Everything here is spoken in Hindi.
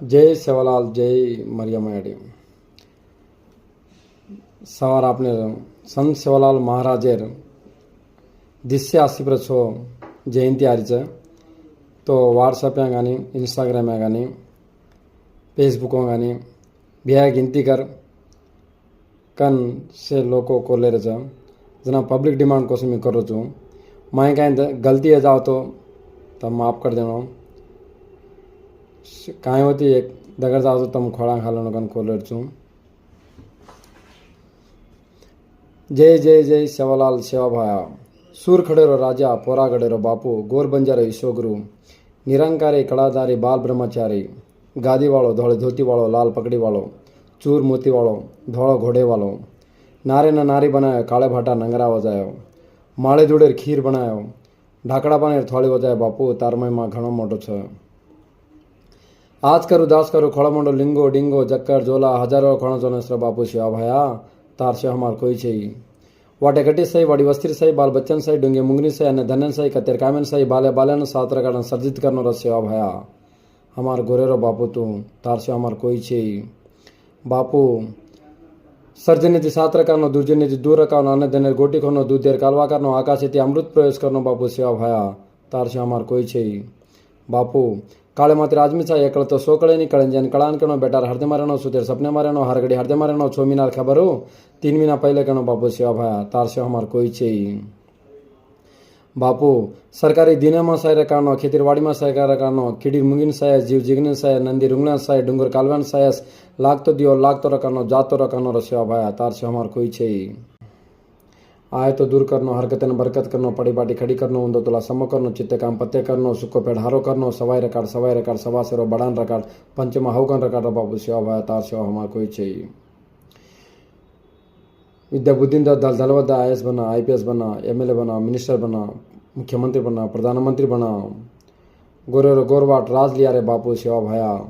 जय सेवालाल जय मरियम मैडी सवार आपने संत सेवालाल महाराजेर 280 जयंती आरीच तो वाट्सअप गानी इन्स्टाग्राम गानी फेसबुक गानी बिहा गिनती कर कन से लोगों को ले रहे जना पब्लिक डिमांड को मैं कर रहा मैं कहीं गलती है जाओ तो तब माफ़ कर देना कहीं होती एक दगड़ जाओ तो तम खोड़ा खा लो कन को ले जय जय जय सेवालाल सेवा भाया सूर खड़ेरो राजा पोरा गड़ेरो बापू गोर बंजारे ईशोगुरु निरंकारी कड़ाधारी बाल ब्रह्मचारी गादी वालों धोले धोती वालों लाल पकड़ी वालों चूर मोती वालों धोड़ो घोड़े वालों नारे न नारी बनायो काले भाटा नंगरा वजायो माळे जोड़े खीर बनायो ढाकड़ा बने थोड़ी वजाय बापू तारमय में घणो मोटो छ आज करू दास करू खोड़ा मोटो लिंगो डिंगो जक्कर जोला हजारों खणो जोनेश्वर बापू शिवा भाया तार से हमार कोई चाहिए वाटे कटी सही वाड़ी वस्त्री सही बाल बच्चन सही डूंगे मुंगनी सही अन्य धनन सही कतेर कामन सही बाले बालन सात्र का सर्जित करनो रस सेवा भाया हमार गोरेरो बापू तू तार से हमार कोई चाहिए बापू सर्जनिधि सात्र करनो दुर्जनिधि दूर करनो अन्य धने गोटी खोनो दूध देर कालवा करनो आकाश अमृत प्रवेश करनो बापू सेवा भाया तार से हमार कोई चाहिए बापू काले मात्र आदमी सा एकल तो सोकड़े नहीं कड़न जन कड़ान कनो बेटार हरदे मारेनो सुतेर सपने मारेनो हर घड़ी हरदे मारेनो 6 महीना खबर हो 3 महीना पहले कनो बापू सेवा भाया तार से हमार कोई चाहिए बापू सरकारी दिने में साय रकानो खेतीवाड़ी में साय रकानो किडी मुंगिन साय जीव जिगने साय नंदी रुंगना साय डुंगर कालवन साय लाग तो दियो लाग तो रकानो जात तो रकानो रसेवा भाया तार से हमार कोई चाहिए आए तो दूर करनो हरकतन बरकत करनो पड़ी बाटी खड़ी करनो उन्दो तुला सम करनो चित्ते काम पत्ते करनो सुको पेड़ हारो करनो सवाई रकाड़ सवा सेरो बड़ान रकाड़ पंचमा हौगन रकाड़ बाबू सेवा भाया तार सेवा हमार कोई चाहिए विद्या बुद्धिंदा दल दलवदा IAS बना IPS बना MLA बना मिनिस्टर बना मुख्यमंत्री बना प्रधानमंत्री बना गोरेरो गोरवाट राज लिया रे बापू सेवा भाया